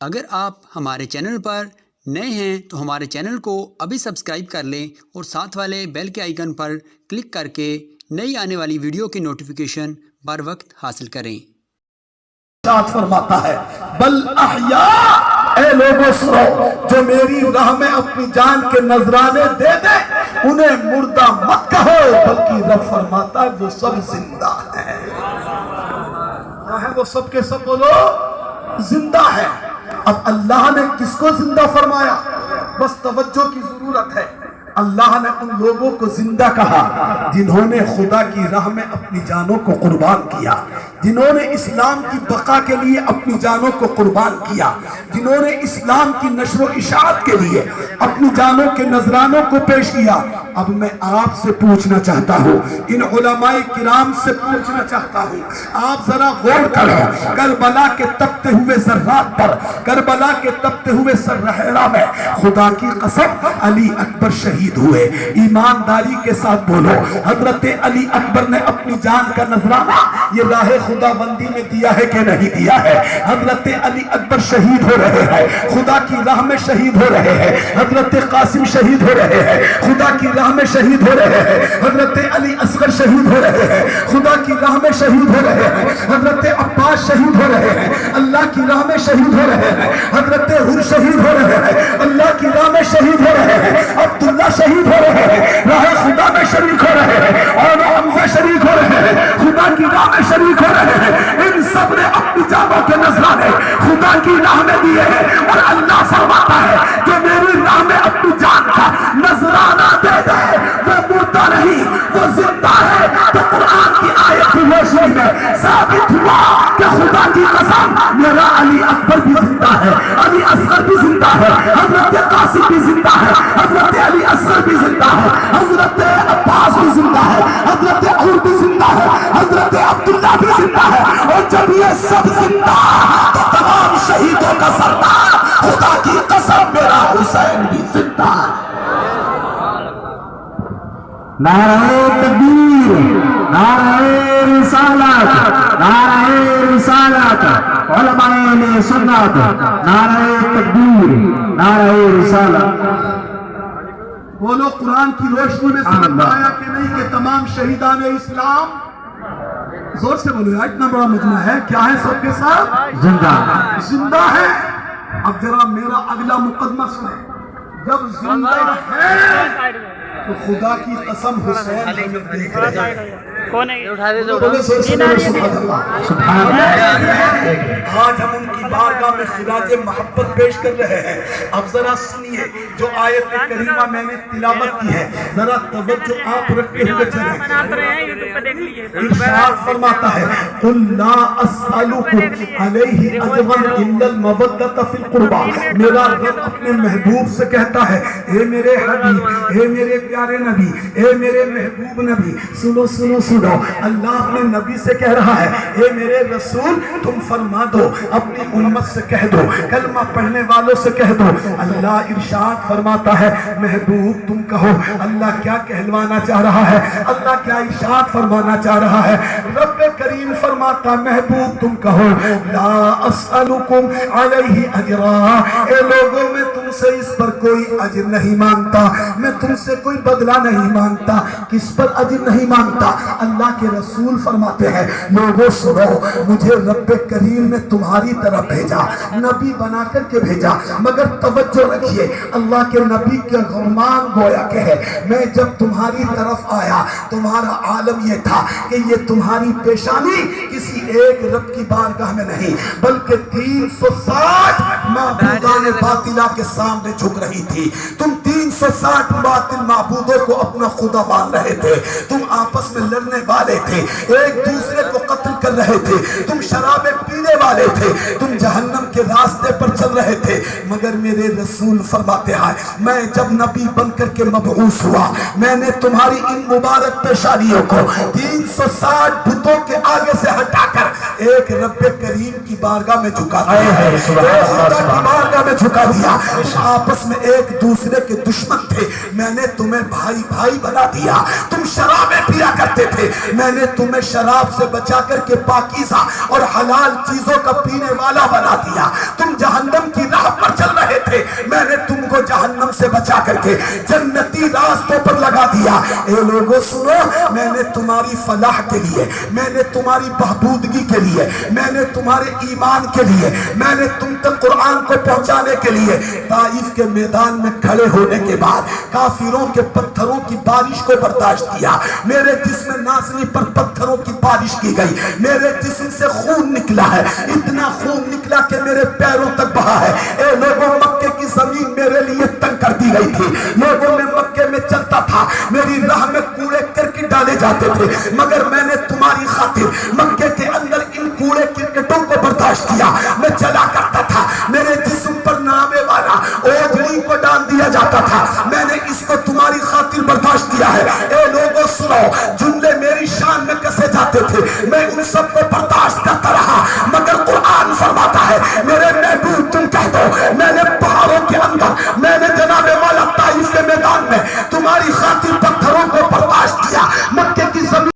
اگر آپ ہمارے چینل پر نئے ہیں تو ہمارے چینل کو ابھی سبسکرائب کر لیں اور ساتھ والے بیل کے آئیکن پر کلک کر کے نئی آنے والی ویڈیو کی نوٹیفیکیشن بر وقت حاصل کریں۔ فرماتا ہے بل احیاء، اے لوگوں سنو، جو میری راہ میں اپنی جان کے نذرانے دے دے انہیں مردہ مت کہو، بلکہ رب فرماتا ہے وہ سب زندہ ہیں۔ کیا ہے وہ سب کے سب؟ بولو زندہ ہے۔ اب اللہ نے کس کو زندہ فرمایا؟ بس توجہ کی ضرورت ہے۔ اللہ نے ان لوگوں کو زندہ کہا جنہوں نے خدا کی راہ میں اپنی جانوں کو قربان کیا، جنہوں نے اسلام کی بقا کے لیے اپنی جانوں کو قربان کیا، جنہوں نے اسلام کی نشر و اشاعت کے لیے اپنی جانوں کے نذرانوں کو پیش کیا۔ اب میں آپ سے پوچھنا چاہتا ہوں، ان علماء کرام سے پوچھنا چاہتا ہوں، آپ ذرا غور کرو، کربلا کے تپتے ہوئے ذرات پر، کربلا کے تپتے ہوئے سرحیرہ میں خدا کی قسم علی اکبر شہید ہوئے۔ ایمانداری کے ساتھ بولو، حضرت علی اکبر نے اپنی جان کا نذرانہ یہ راہ خدا بندی میں دیا ہے کہ نہیں دیا ہے؟ حضرت علی اکبر شہید ہو رہے ہیں، خدا کی راہ میں شہید ہو رہے ہیں۔ حضرت قاسم شہید ہو رہے ہیں، خدا کی راہ میں شہید ہو رہے ہیں۔ حضرت علی اصغر شہید ہو رہے ہیں، خدا کی راہ میں شہید ہو رہے ہیں۔ حضرت عباس شہید ہو رہے ہیں، اللہ کی راہ میں شہید ہو رہے ہیں۔ حضرت حر شہید ہو رہے ہیں، اللہ کی راہ میں شہید ہو رہے ہیں۔ عبداللہ شہید ہو رہے ہیں، راہ خدا میں شریک ہو رہے ہیں۔ اور حمزہ شریک ہو رہے ہیں، خدا کی راہ میں شریک ہو رہے ہیں۔ ان سب نے اپنی جانوں کے نذرانے خدا کی راہ میں دیے ہیں، اور اللہ فرماتا ہے کہ میری راہ میں اپنی جان کا نذرانہ دے دے، وہ مردہ نہیں، وہ زندہ ہے۔ تو قرآن کی آیت کی روشنی میں ثابت ہوا کہ خدا کی قسم میرا علی اکبر بھی زندہ ہے، علی اصغر بھی زندہ ہے، حضرت قاسم بھی زندہ ہے، حضرت علی اصغر بھی زندہ ہے، حضرت عباس بھی زندہ ہے، حضرت عمر بھی زندہ ہے، حضرت عبداللہ بھی زندہ ہے۔ اور جب یہ سب زندہ تو تمام شہیدوں کا سردار خدا کی قسم میرا حسین بھی زندہ ہے۔ نعرہ تکبیر، نعرہ رسالت، نعرہ رسالت، علماء اہل سنت، نعرہ تکبیر، نعرہ رسالت۔ بولو قرآن کی روشنی میں سمجھ آیا کہ نہیں کہ تمام شہیدان اسلام؟ زور سے بولو، اتنا بڑا مجمع ہے، کیا ہے سب کے ساتھ؟ زندہ زندہ ہے۔ اب ذرا میرا اگلا مقدمہ سنیں، جب زندہ ہے تو خدا کی قسم حسین ہمیں دیکھ رہے ہیں۔ بولے زور سے بولو سبحان اللہ۔ سبحان اللہ۔ آج ہم ان کی بارگاہ میں خراج محبت پیش کر رہے ہیں۔ اب ذرا سنیے جو آیت کریمہ میں نے تلاوت کی ہے، ذرا توجہ آپ رکھتے ہوئے چلیں۔ ارشاد فرماتا ہے قُلْ لَا أَسْأَلُكُمْ عَلَيْهِ أَجْرًا إِلَّا الْمَوَدَّةَ فِي الْقُرْبَى۔ میرا رب اپنے محبوب سے کہتا ہے، اے میرے حبیب، اے میرے پیارے نبی، اے میرے محبوب نبی، سنو سنو سنو، اللہ اپنے نبی سے کہہ رہا ہے، اے میرے رسول تم فرما دو، اپنی امت سے کہہ دو، کلمہ پڑھنے والوں سے کہہ دو۔ اللہ ارشاد فرماتا ہے محبوب تم کہو اللہ کیا کہلوانا چاہ رہا ہے، اللہ کیا ارشاد فرمانا چاہ رہا ہے۔ رب کریم فرماتا محبوب تم کہو لا اسألکم علیہ اجرا، اے لوگوں میں تم سے اس پر کوئی اجر نہیں مانگتا، میں تم سے کوئی بدلہ نہیں مانگتا۔ کس پر اجر نہیں مانگتا؟ اللہ کے رسول فرماتے ہیں لوگوں سنو، مجھے رب کریم نے تمہاری طرف بھیجا، نبی بنا کر کے بھیجا، مگر توجہ رکھیے اللہ کے نبی کے غرمان گویا کہ ہے میں جب تمہاری طرف آیا تمہارا عالم یہ تھا کہ یہ تمہاری پیشانی کسی ایک رب کی بارگاہ میں نہیں بلکہ 360 معبودان باطلہ کے سامنے جھک رہی تھی۔ تم 360 باطل معبودوں کو اپنا خدا مان رہے تھے، تم آپس میں لڑنے والے تھے، ایک دوسرے کو قتل کر رہے تھے، تم شرابیں پینے والے تھے، تم جہنم کے راستے پر چل رہے تھے۔ مگر میرے رسول فرماتے ہیں میں جب نبی بن کر کے مبعوث ہوا میں نے تمہاری ان مبارک پیشانیوں کو 360 بتوں کے آگے سے ہٹا کر ایک رب کریم کی بارگاہ میں جھکا دیا، ایک خدا کی بارگاہ میں جھکا دیا۔ آپس میں ایک دوسرے کے دشمن تھے، میں نے تمہیں بھائی بھائی بنا دیا۔ تم شرابیں پیا کرتے تھے، میں نے تمہیں شراب سے بچا کر کے پاکیزہ اور حلال چیزوں کا پینے والا بنا دیا۔ تم جہنم کو جہنم سے بچا کر کے جنتی راستوں پر لگا دیا۔ اے لوگوں سنو، میں نے تمہاری فلاح کے لیے، میں نے تمہاری بہبودگی کے لیے، میں نے تمہارے ایمان کے لیے، میں نے تم تک قرآن کو پہنچانے کے لیے طائف کے میدان میں کھڑے ہونے کے بعد کافروں کے پتھروں کی بارش کو برداشت کیا۔ میرے جسم نازلی پر پتھروں کی بارش کی گئی، میرے جسم سے خون نکلا ہے، اتنا خون نکلا کہ میرے پیروں تک بہا ہے۔ اے لوگوں، مکے کی زمین میرے لیے تنگ کر دی گئی تھی۔ لوگوں، میں مکے میں چلتا تھا، میری راہ میں کوڑے کرکٹ ڈالے جاتے تھے، مگر میں نے تمہاری خاطر مکے کے اندر ان کوڑے کرکٹوں کو برداشت کیا۔ میں چلا کرتا تھا، میرے جسم پر نامے والا اوجڑی کو ڈال دیا جاتا تھا، میں نے اس کو تمہاری خاطر برداشت کیا ہے۔ اے لوگوں سنو، جملے میری شان میں کسے جاتے تھے، میں ان سب کو برداشت کرتا رہا، مگر قرآن فرماتا ہے میرے